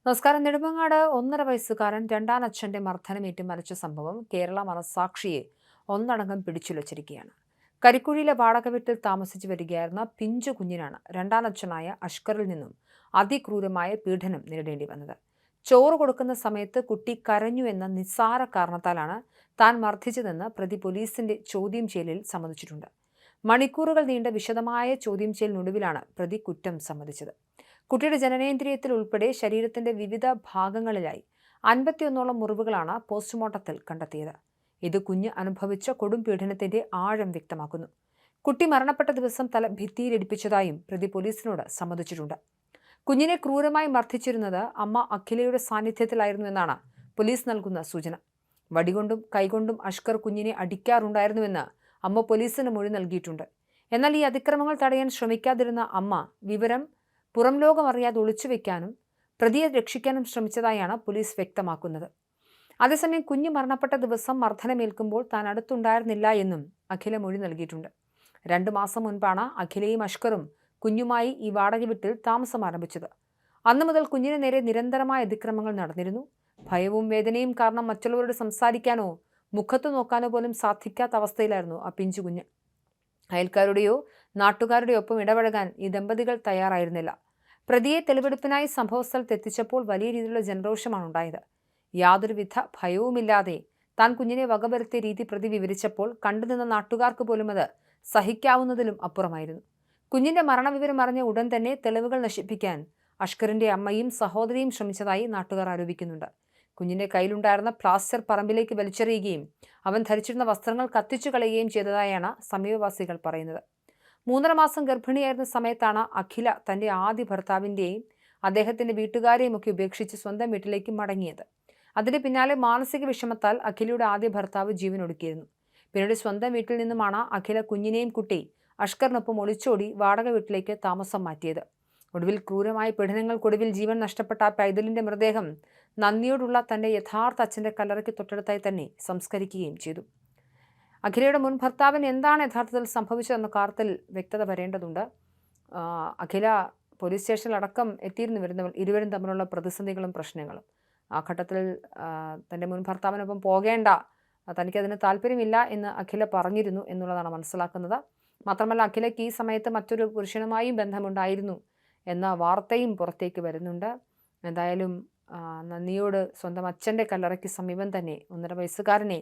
നമസ്കാരം. നെടുമങ്ങാട് 1.5 വയസ്സുകാരൻ രണ്ടാനച്ഛന്റെ മർദ്ദനമേറ്റ് മരിച്ച സംഭവം കേരള മനസാക്ഷിയെ ഒന്നടങ്കം പിടിച്ചുലച്ചിരിക്കുകയാണ്. കരിക്കുഴിയിലെ വാടക വീട്ടിൽ താമസിച്ചു വരികയായിരുന്ന പിഞ്ചു കുഞ്ഞിനാണ് രണ്ടാനച്ഛനായ അഷ്കറിൽ നിന്നും അതിക്രൂരമായ പീഡനം നേരിടേണ്ടി വന്നത്. ചോറ് കൊടുക്കുന്ന സമയത്ത് കുട്ടി കരഞ്ഞു എന്ന നിസ്സാര കാരണത്താലാണ് താൻ മർദ്ദിച്ചതെന്ന് പ്രതി പോലീസിന്റെ ചോദ്യം ചെയ്യലിൽ സമ്മതിച്ചിട്ടുണ്ട്. മണിക്കൂറുകൾ നീണ്ട വിശദമായ ചോദ്യം ചെയ്യലിനൊടുവിലാണ് പ്രതി കുറ്റം സമ്മതിച്ചത്. കുട്ടിയുടെ ജനനേന്ദ്രിയത്തിൽ ഉൾപ്പെടെ ശരീരത്തിന്റെ വിവിധ ഭാഗങ്ങളിലായി 51ഓളം മുറിവുകളാണ് പോസ്റ്റ്മോർട്ടത്തിൽ കണ്ടെത്തിയത്. ഇത് കുഞ്ഞ് അനുഭവിച്ച കൊടും പീഡനത്തിന്റെ ആഴം വ്യക്തമാക്കുന്നു. കുട്ടി മരണപ്പെട്ട ദിവസം തല ഭിത്തിയിലിടിപ്പിച്ചതായും പ്രതി പോലീസിനോട് സമ്മതിച്ചിട്ടുണ്ട്. കുഞ്ഞിനെ ക്രൂരമായി മർദ്ദിച്ചിരുന്നത് അമ്മ അഖിലയുടെ സാന്നിധ്യത്തിലായിരുന്നുവെന്നാണ് പോലീസ് നൽകുന്ന സൂചന. വടികൊണ്ടും കൈകൊണ്ടും അഷ്കർ കുഞ്ഞിനെ അടിക്കാറുണ്ടായിരുന്നുവെന്ന് അമ്മ പോലീസിന് മൊഴി നൽകിയിട്ടുണ്ട്. എന്നാൽ ഈ അതിക്രമങ്ങൾ തടയാൻ ശ്രമിക്കാതിരുന്ന അമ്മ വിവരം പുറം ലോകം അറിയാതെ ഒളിച്ചുവെക്കാനും പ്രതിയെ രക്ഷിക്കാനും ശ്രമിച്ചതായാണ് പോലീസ് വ്യക്തമാക്കുന്നത്. അതേസമയം കുഞ്ഞ് മരണപ്പെട്ട ദിവസം മർദ്ദനമേൽക്കുമ്പോൾ താൻ അടുത്തുണ്ടായിരുന്നില്ല എന്നും അഖില മൊഴി നൽകിയിട്ടുണ്ട്. 2 മാസം മുൻപാണ് അഖിലയും അഷ്കറും കുഞ്ഞുമായി ഈ വാടക വീട്ടിൽ താമസം ആരംഭിച്ചത്. അന്നു മുതൽ കുഞ്ഞിന് നേരെ നിരന്തരമായ അതിക്രമങ്ങൾ നടന്നിരുന്നു. ഭയവും വേദനയും കാരണം മറ്റുള്ളവരോട് സംസാരിക്കാനോ മുഖത്ത് നോക്കാനോ പോലും സാധിക്കാത്ത അവസ്ഥയിലായിരുന്നു ആ പിഞ്ചു കുഞ്ഞ്. അയൽക്കാരുടെയോ നാട്ടുകാരുടെയോ ഒപ്പം ഇടപഴകാൻ ഈ ദമ്പതികൾ തയ്യാറായിരുന്നില്ല. പ്രതിയെ തെളിവെടുപ്പിനായി സംഭവസ്ഥലത്ത് എത്തിച്ചപ്പോൾ വലിയ രീതിയിലുള്ള ജനരോഷമാണ് ഉണ്ടായത്. യാതൊരുവിധ ഭയവുമില്ലാതെ താൻ കുഞ്ഞിനെ വകവരുത്തിയ രീതി പ്രതി വിവരിച്ചപ്പോൾ കണ്ടുനിന്ന നാട്ടുകാർക്ക് പോലും അത് സഹിക്കാവുന്നതിലും അപ്പുറമായിരുന്നു. കുഞ്ഞിന്റെ മരണവിവരം അറിഞ്ഞ ഉടൻ തന്നെ തെളിവുകൾ നശിപ്പിക്കാൻ അഷ്കറിന്റെ അമ്മയും സഹോദരിയും ശ്രമിച്ചതായി നാട്ടുകാർ ആരോപിക്കുന്നുണ്ട്. കുഞ്ഞിന്റെ കയ്യിലുണ്ടായിരുന്ന പ്ലാസ്റ്റർ പറമ്പിലേക്ക് വലിച്ചെറിയുകയും അവൻ ധരിച്ചിരുന്ന വസ്ത്രങ്ങൾ കത്തിച്ചു കളയുകയും ചെയ്തതായാണ് സമീപവാസികൾ പറയുന്നത്. 3.5 മാസം ഗർഭിണിയായിരുന്ന സമയത്താണ് അഖില തന്റെ ആദ്യ ഭർത്താവിൻ്റെയും അദ്ദേഹത്തിന്റെ വീട്ടുകാരെയും ഒക്കെ ഉപേക്ഷിച്ച് സ്വന്തം വീട്ടിലേക്ക് മടങ്ങിയത്. അതിന് പിന്നാലെ മാനസിക വിഷമത്താൽ അഖിലയുടെ ആദ്യ ഭർത്താവ് ജീവനൊടുക്കിയിരുന്നു. പിന്നീട് സ്വന്തം വീട്ടിൽ നിന്നുമാണ് അഖില കുഞ്ഞിനെയും കുട്ടി അഷ്കറിനൊപ്പം ഒളിച്ചോടി വാടക വീട്ടിലേക്ക് താമസം മാറ്റിയത്. ഒടുവിൽ ക്രൂരമായ പീഡനങ്ങൾക്കൊടുവിൽ ജീവൻ നഷ്ടപ്പെട്ട പൈതലിന്റെ മൃതദേഹം നന്ദിയോടുള്ള തന്റെ യഥാർത്ഥ അച്ഛന്റെ കല്ലറയ്ക്ക് തൊട്ടടുത്തായി തന്നെ സംസ്കരിക്കുകയും ചെയ്തു. അഖിലയുടെ മുൻ ഭർത്താവിന് എന്താണ് യഥാർത്ഥത്തിൽ സംഭവിച്ചതെന്ന കാര്യത്തിൽ വ്യക്തത വരേണ്ടതുണ്ട്. അഖില പോലീസ് സ്റ്റേഷനിലടക്കം എത്തിയിരുന്നു ഇരുവരും തമ്മിലുള്ള പ്രതിസന്ധികളും പ്രശ്നങ്ങളും. ആ ഘട്ടത്തിൽ തൻ്റെ മുൻ ഭർത്താവിനൊപ്പം പോകേണ്ട, തനിക്കതിന് താല്പര്യമില്ല എന്ന് അഖില പറഞ്ഞിരുന്നു എന്നുള്ളതാണ് മനസ്സിലാക്കുന്നത്. മാത്രമല്ല അഖിലയ്ക്ക് ഈ സമയത്ത് മറ്റൊരു പുരുഷനുമായും ബന്ധമുണ്ടായിരുന്നു എന്ന വാർത്തയും പുറത്തേക്ക് വരുന്നുണ്ട്. എന്തായാലും നന്ദിയോട് സ്വന്തം അച്ഛൻ്റെ കല്ലറയ്ക്ക് സമീപം തന്നെ 1.5 വയസ്സുകാരനെ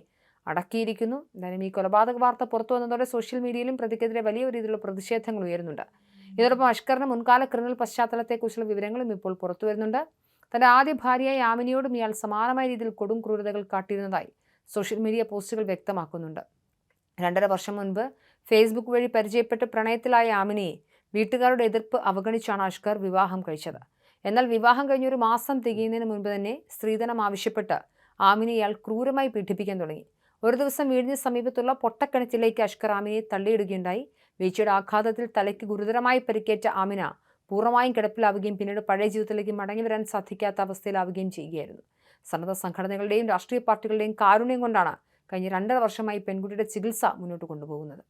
അടക്കിയിരിക്കുന്നു. എന്തായാലും ഈ കൊലപാതക വാർത്ത പുറത്തു വന്നതോടെ സോഷ്യൽ മീഡിയയിലും പ്രതിക്കെതിരെ വലിയ രീതിയിലുള്ള പ്രതിഷേധങ്ങൾ ഉയരുന്നുണ്ട്. ഇതോടൊപ്പം അഷ്കറിന്റെ മുൻകാല ക്രിമിനൽ പശ്ചാത്തലത്തെക്കുറിച്ചുള്ള വിവരങ്ങളും ഇപ്പോൾ പുറത്തു വരുന്നുണ്ട്. തന്റെ ആദ്യ ഭാര്യയായ ആമിനിയോടും ഇയാൾ സമാനമായ രീതിയിൽ കൊടും ക്രൂരതകൾ കാട്ടിയിരുന്നതായി സോഷ്യൽ മീഡിയ പോസ്റ്റുകൾ വ്യക്തമാക്കുന്നുണ്ട്. 2.5 വർഷം മുൻപ് ഫേസ്ബുക്ക് വഴി പരിചയപ്പെട്ട് പ്രണയത്തിലായ ആമിനിയെ വീട്ടുകാരുടെ എതിർപ്പ് അവഗണിച്ചാണ് അഷ്കർ വിവാഹം കഴിച്ചത്. എന്നാൽ വിവാഹം കഴിഞ്ഞ 1 മാസം തികയുന്നതിന് മുൻപ് തന്നെ സ്ത്രീധനം ആവശ്യപ്പെട്ട് ആമിനെ ഇയാൾ ക്രൂരമായി പീഡിപ്പിക്കാൻ തുടങ്ങി. ഒരു ദിവസം വീടിന് സമീപത്തുള്ള പൊട്ടക്കിണറ്റിലേക്ക് അഷ്കർ ആമിനെ തള്ളിയിടുകയുണ്ടായി. വീഴ്ചയുടെ ആഘാതത്തിൽ തലയ്ക്ക് ഗുരുതരമായി പരിക്കേറ്റ ആമിന പൂർണ്ണമായും കിടപ്പിലാവുകയും പിന്നീട് പഴയ ജീവിതത്തിലേക്ക് മടങ്ങി വരാൻ സാധിക്കാത്ത അവസ്ഥയിലാവുകയും ചെയ്യുകയായിരുന്നു. സന്നദ്ധ സംഘടനകളുടെയും രാഷ്ട്രീയ പാർട്ടികളുടെയും കാരുണ്യം കൊണ്ടാണ് കഴിഞ്ഞ 2.5 വർഷമായി പെൺകുട്ടിയുടെ ചികിത്സ മുന്നോട്ട് കൊണ്ടുപോകുന്നത്.